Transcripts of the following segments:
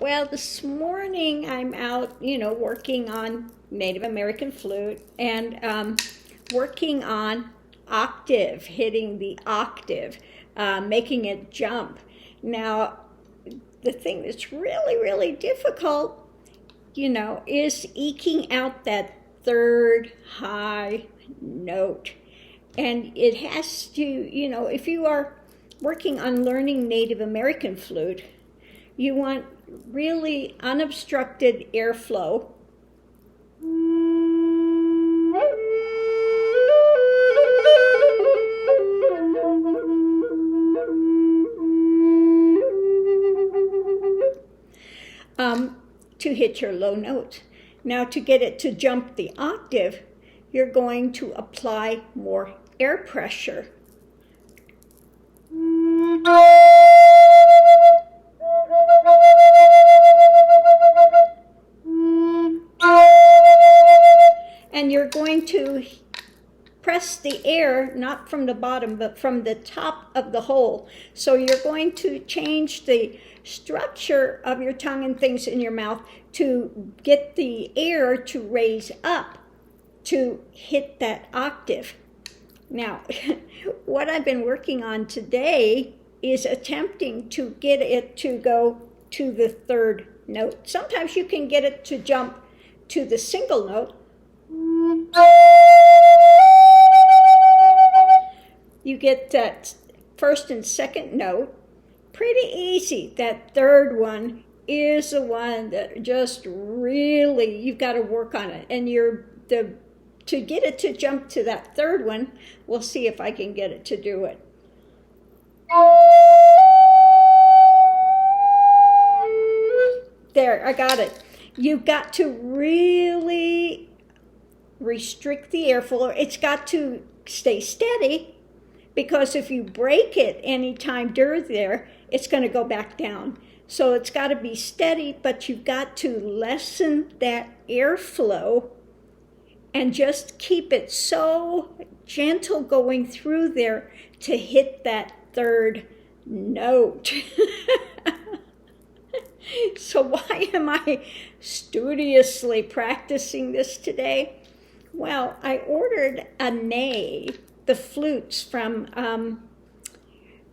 Well, this morning I'm out, working on Native American flute and working on octave, hitting the octave, making it jump. Now, the thing that's really, really difficult, is eking out that third high note. And it has to, if you are working on learning Native American flute, you want really unobstructed airflow. To hit your low notes. Now, to get it to jump the octave, you're going to apply more air pressure. And you're going to press the air, not from the bottom, but from the top of the hole. So you're going to change the structure of your tongue and things in your mouth to get the air to raise up to hit that octave. Now, what I've been working on today is attempting to get it to go to the third note. Sometimes you can get it to jump to the single note. You get that first and second note pretty easy. That third one is the one that just really, you've got to work on it. And to get it to jump to that third one, we'll see if I can get it to do it. There, I got it. You've got to really restrict the airflow. It's got to stay steady, because if you break it anytime during there, it's going to go back down. So it's got to be steady, but you've got to lessen that airflow and just keep it so gentle going through there to hit that third note. So why am I studiously practicing this today? Well, I ordered a ney, the flutes from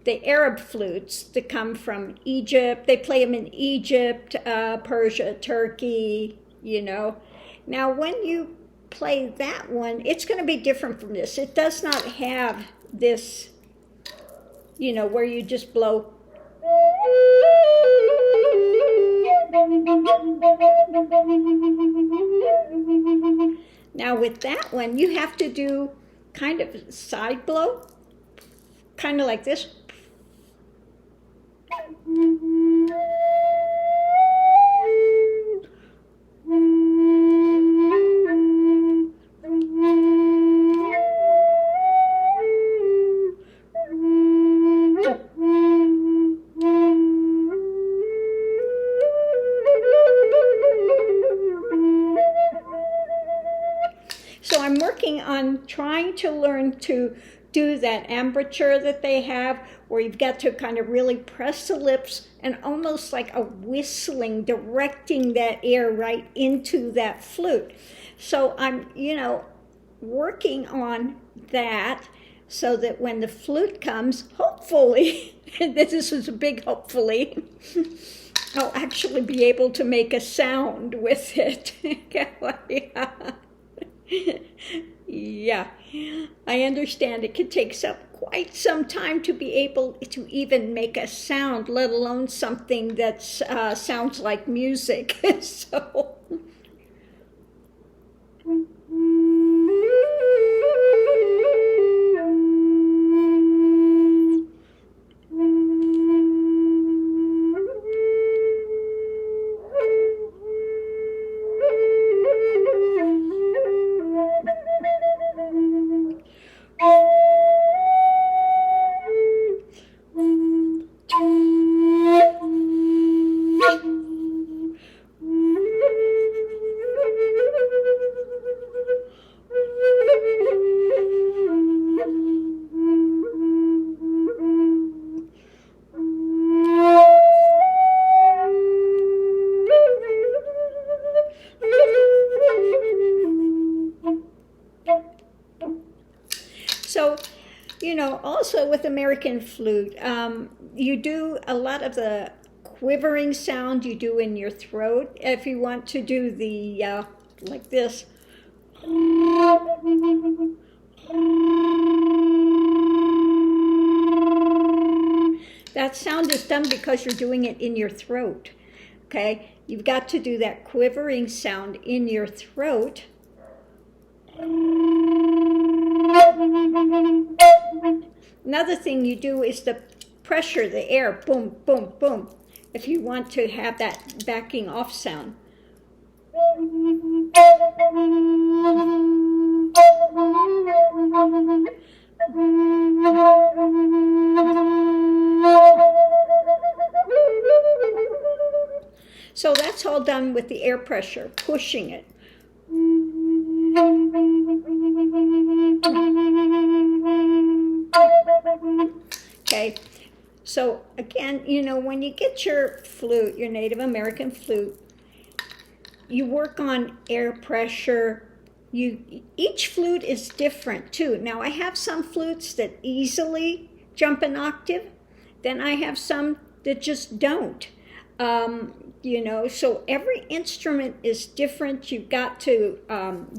the Arab flutes that come from Egypt. They play them in Egypt, Persia, Turkey, Now, when you play that one, it's going to be different from this. It does not have this, where you just blow. Now, with that one, you have to do kind of side blow, kind of like this. So I'm working on trying to learn to do that embouchure that they have, where you've got to kind of really press the lips and almost like a whistling, directing that air right into that flute. So I'm, working on that so that when the flute comes, hopefully, this is a big hopefully, I'll actually be able to make a sound with it. Yeah, I understand it could take quite some time to be able to even make a sound, let alone something that sounds like music. So. also with American flute, you do a lot of the quivering sound you do in your throat. If you want to do the, like this. That sound is done because you're doing it in your throat, okay? You've got to do that quivering sound in your throat. Another thing you do is the pressure, the air, boom, boom, boom, if you want to have that backing off sound. So that's all done with the air pressure, pushing it. Okay, so again, you know, when you get your flute, your Native American flute, you work on air pressure. Each flute is different too. Now I have some flutes that easily jump an octave, then I have some that just don't. You know, so every instrument is different. You've got to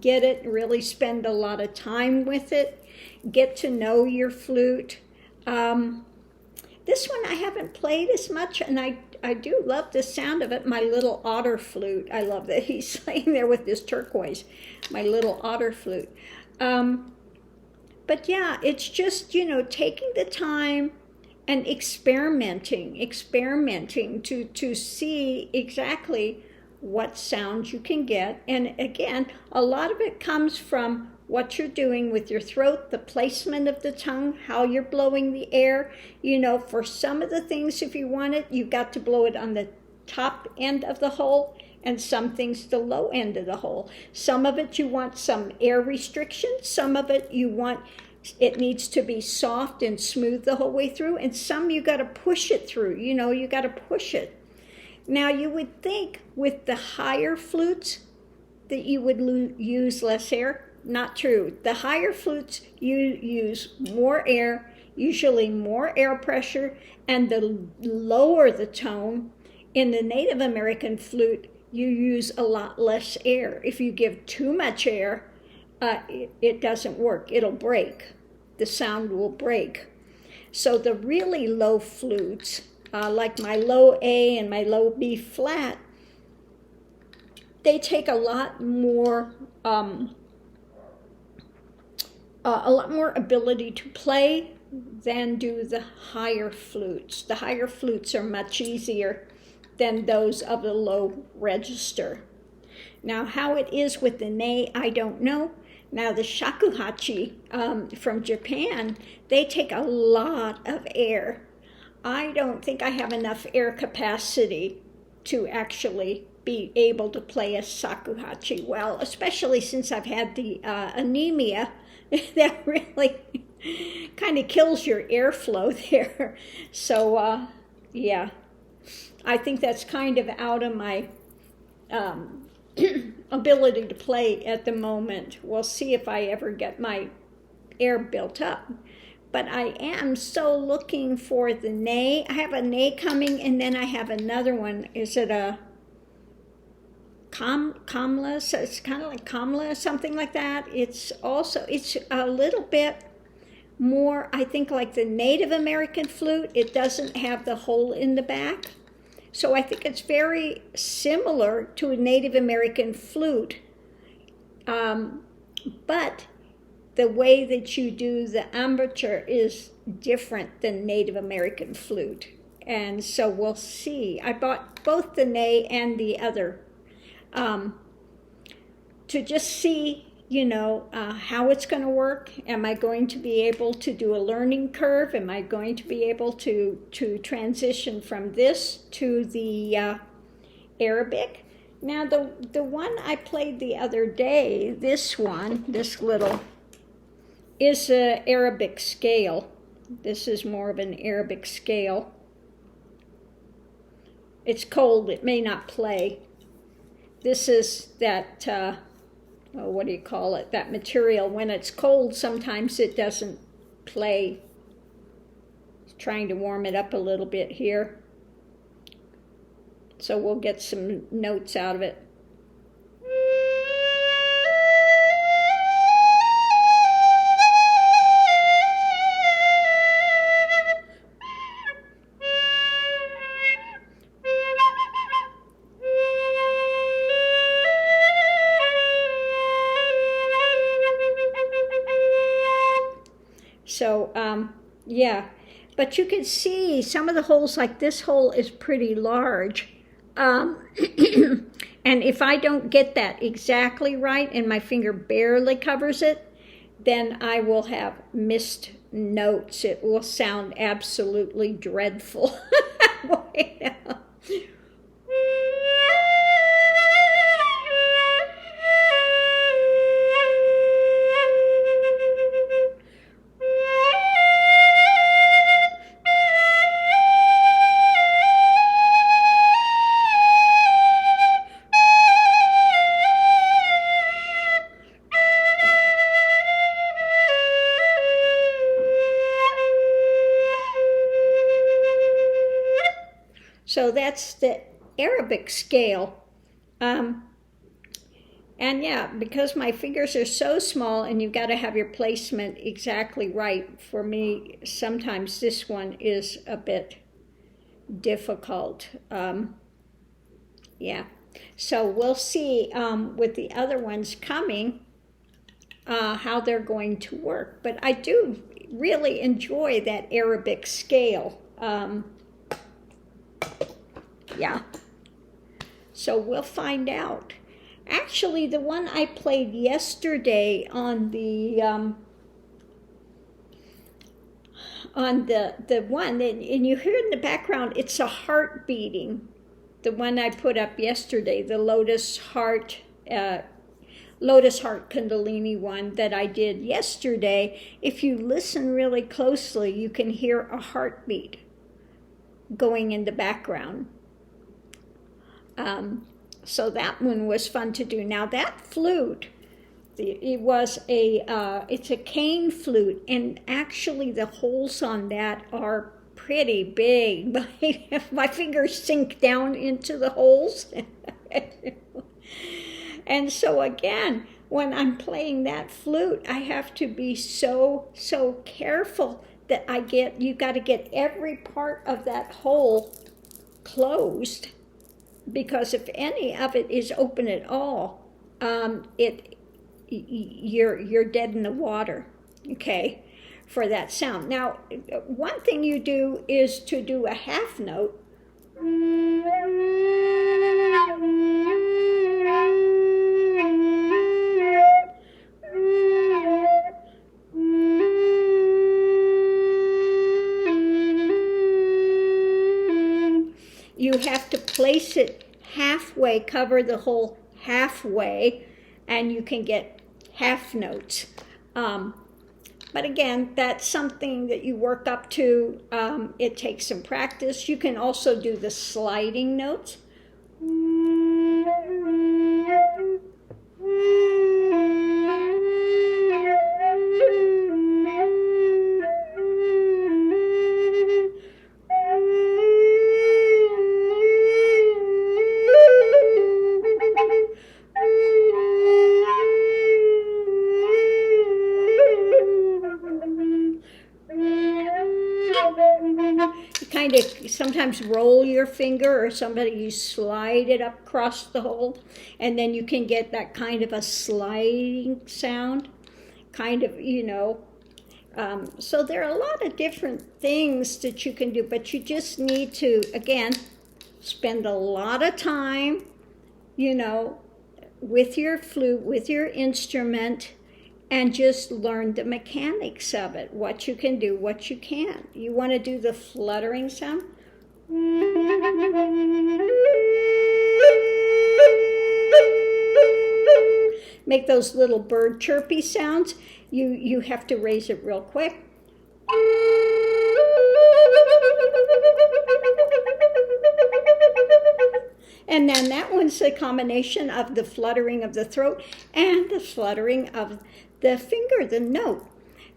get it, really spend a lot of time with it, get to know your flute. This one I haven't played as much, and I do love the sound of it. My little otter flute, I love that he's playing there with this turquoise, my little otter flute. But yeah, it's just, you know, taking the time and experimenting to see exactly what sounds you can get. And again, a lot of it comes from what you're doing with your throat, the placement of the tongue, how you're blowing the air. You know, for some of the things, if you want it, you've got to blow it on the top end of the hole, and some things the low end of the hole. Some of it you want some air restriction, some of it you want it needs to be soft and smooth the whole way through, and some you got to push it through. You know, you got to push it. Now you would think with the higher flutes that you would use less air. Not true. The higher flutes you use more air, usually more air pressure, and the lower the tone. In the Native American flute, you use a lot less air. If you give too much air, it doesn't work. It'll break. The sound will break. So the really low flutes, like my low A and my low B flat, they take a lot more ability to play than do the higher flutes. The higher flutes are much easier than those of the low register. Now, how it is with the nei, I don't know. Now, the shakuhachi from Japan, they take a lot of air. I don't think I have enough air capacity to actually be able to play a shakuhachi well, especially since I've had the anemia that really kind of kills your airflow there. So, yeah, I think that's kind of out of my ability to play at the moment. We'll see if I ever get my air built up. But I am so looking for the nei. I have a nei coming, and then I have another one. Is it a kamla? So it's kind of like kamla, something like that. It's a little bit more, I think, like the Native American flute. It doesn't have the hole in the back. So I think it's very similar to a Native American flute. But the way that you do the embouchure is different than Native American flute. And so we'll see. I bought both the nei and the other to just see, you know, how it's going to work. Am I going to be able to do a learning curve? Am I going to be able to transition from this to the Arabic? Now, the one I played the other day, this little, is an Arabic scale. This is more of an Arabic scale. It's cold. It may not play. This is that, what do you call it? That material. When it's cold, sometimes it doesn't play trying to warm it up a little bit here. So we'll get some notes out of it. So, yeah, but you can see some of the holes, like this hole is pretty large. And if I don't get that exactly right and my finger barely covers it, then I will have missed notes. It will sound absolutely dreadful. So that's the Arabic scale. And yeah, because my fingers are so small and you've got to have your placement exactly right, for me, sometimes this one is a bit difficult. Yeah, so we'll see with the other ones coming how they're going to work. But I do really enjoy that Arabic scale. Yeah, so we'll find out. Actually, the one I played yesterday on the one, and you hear in the background, it's a heart beating. The one I put up yesterday, the Lotus Heart Kundalini one that I did yesterday. If you listen really closely, you can hear a heartbeat going in the background. So that one was fun to do. Now that flute, it's a cane flute, and actually the holes on that are pretty big. My fingers sink down into the holes. And so again, when I'm playing that flute, I have to be so careful that you got to get every part of that hole closed. Because if any of it is open at all, you're dead in the water, okay, for that sound. Now, one thing you do is to do a half note. You have to place it halfway, cover the hole halfway, and you can get half notes. But again, that's something that you work up to. It takes some practice. You can also do the sliding notes. Sometimes roll your finger, or you slide it up across the hole, and then you can get that kind of a sliding sound, kind of, so there are a lot of different things that you can do, but you just need to, again, spend a lot of time, with your flute, with your instrument, and just learn the mechanics of it, what you can do, what you can't. You want to do the fluttering sound. Make those little bird chirpy sounds. You have to raise it real quick. And then that one's a combination of the fluttering of the throat and the fluttering of the finger, the note.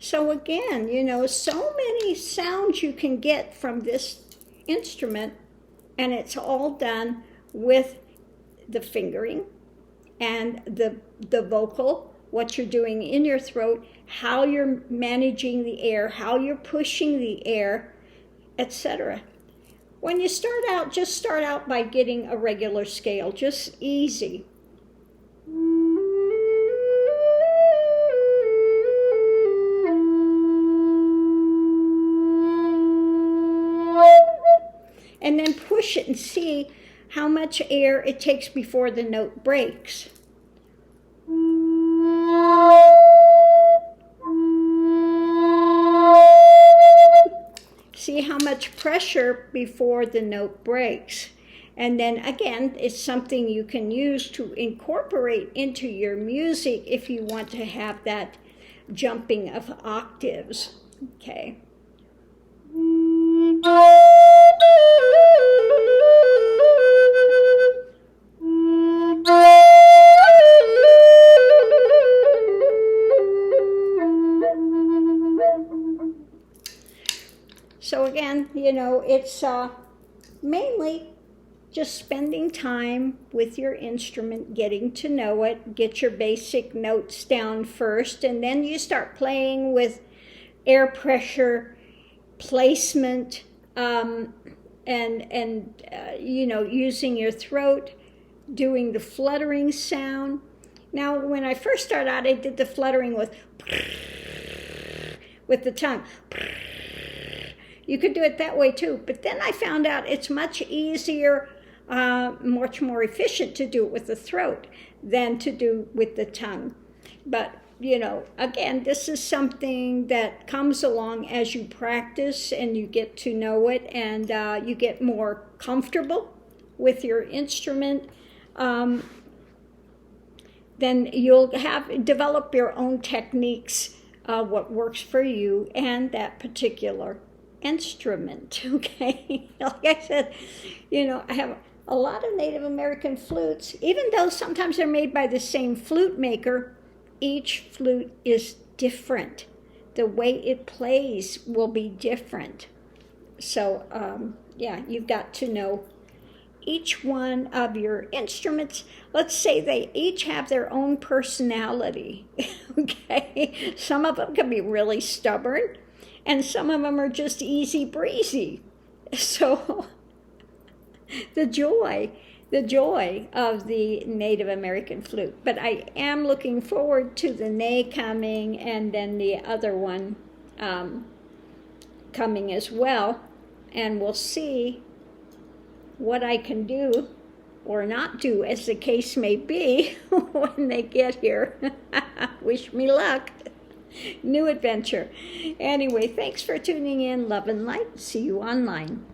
So again, you know, so many sounds you can get from this instrument, and it's all done with the fingering and the vocal, what you're doing in your throat, how you're managing the air, how you're pushing the air, etc. When you start out, just start out by getting a regular scale, just easy. And then push it and see how much air it takes before the note breaks. See how much pressure before the note breaks. And then again, it's something you can use to incorporate into your music if you want to have that jumping of octaves. Okay. So again, you know, it's mainly just spending time with your instrument, getting to know it, get your basic notes down first, and then you start playing with air pressure, placement, and you know, using your throat, doing the fluttering sound. Now, when I first started out, I did the fluttering with the tongue. You could do it that way too, but then I found out it's much easier, much more efficient to do it with the throat than to do with the tongue. But, you know, again, this is something that comes along as you practice and you get to know it, and you get more comfortable with your instrument. Then you'll develop your own techniques, what works for you and that particular instrument. Okay. Like I said, you know, I have a lot of Native American flutes. Even though sometimes they're made by the same flute maker, each flute is different. The way it plays will be different. So yeah, you've got to know each one of your instruments. Let's say they each have their own personality. Okay. Some of them can be really stubborn, and some of them are just easy breezy. So the joy of the Native American flute. But I am looking forward to the ney coming, and then the other one coming as well. And we'll see what I can do or not do, as the case may be, when they get here. Wish me luck. New adventure. Anyway, thanks for tuning in. Love and light. See you online.